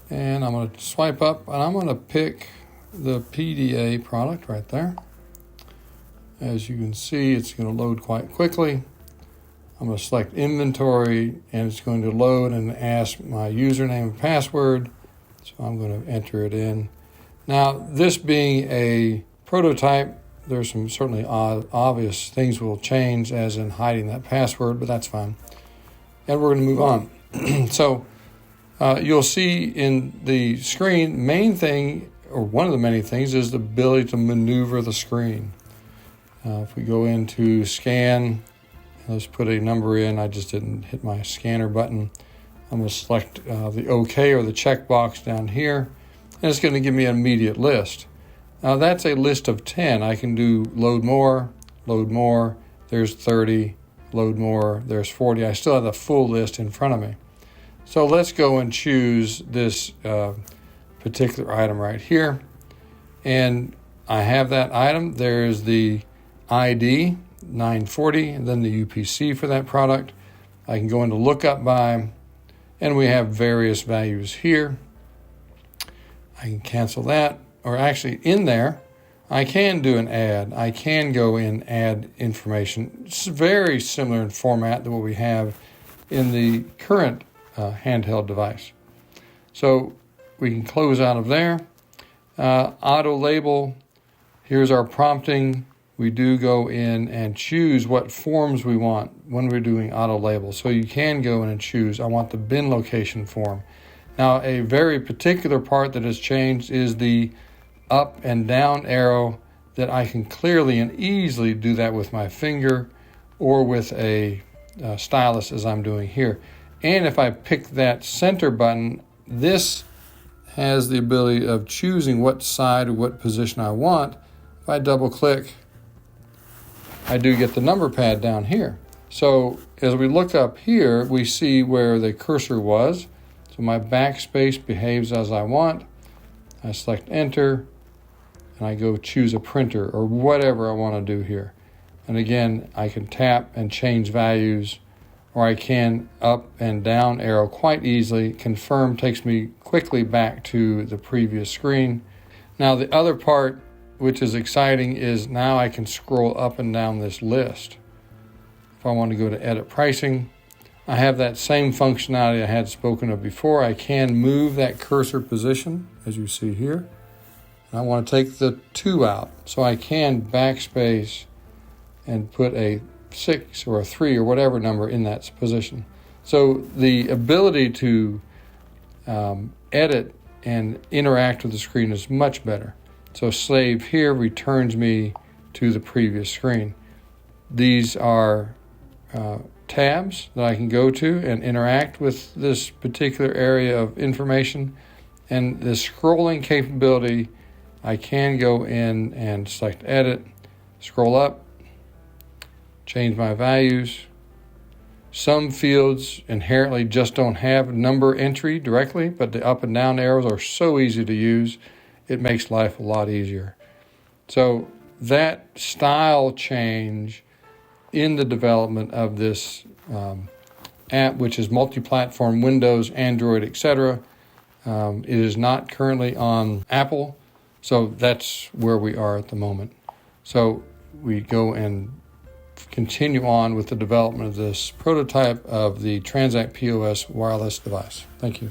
And I'm going to swipe up, and I'm going to pick the PDA product right there. As you can see, it's going to load quite quickly. I'm going to select inventory, and it's going to load and ask my username and password. So I'm going to enter it in. Now, this being a prototype, there's some certainly obvious things will change, as in hiding that password, but that's fine. And we're going to move on. So you'll see in the screen, main thing, or one of the many things, is the ability to maneuver the screen. If we go into scan, let's put a number in. I just didn't hit my scanner button. I'm going to select the OK or the checkbox down here, and it's going to give me an immediate list. Now that's a list of 10. I can do load more, there's 30, load more, there's 40. I still have the full list in front of me. So let's go and choose this particular item right here. And I have that item. There's the ID, 940, and then the UPC for that product. I can go into lookup by, and we have various values here. I can cancel that, or actually in there, I can do an add. I can go in add information. It's very similar in format to what we have in the current handheld device. So we can close out of there. Auto label, here's our prompting. We do go in and choose what forms we want when we're doing auto label. So you can go in and choose, I want the bin location form. Now, a very particular part that has changed is the up and down arrow, that I can clearly and easily do that with my finger or with a stylus, as I'm doing here. And if I pick that center button, this has the ability of choosing what side or what position I want. If I double click, I do get the number pad down here. So as we look up here, we see where the cursor was. So my backspace behaves as I want. I select enter, and I go choose a printer or whatever I want to do here. And again, I can tap and change values, or I can up and down arrow quite easily. Confirm takes me quickly back to the previous screen. Now the other part, which is exciting, is now I can scroll up and down this list. If I want to go to edit pricing, I have that same functionality I had spoken of before. I can move that cursor position, as you see here. I want to take the 2 out, so I can backspace and put a 6 or a 3 or whatever number in that position. So the ability to edit and interact with the screen is much better. So save here returns me to the previous screen. These are tabs that I can go to and interact with this particular area of information. And the scrolling capability, I can go in and select edit, scroll up, change my values. Some fields inherently just don't have number entry directly, but the up and down arrows are so easy to use, it makes life a lot easier. So that style change in the development of this app, which is multi-platform, Windows, Android, etc. It is not currently on Apple, so that's where we are at the moment. So we go and continue on with the development of this prototype of the TransActPOS wireless device. Thank you.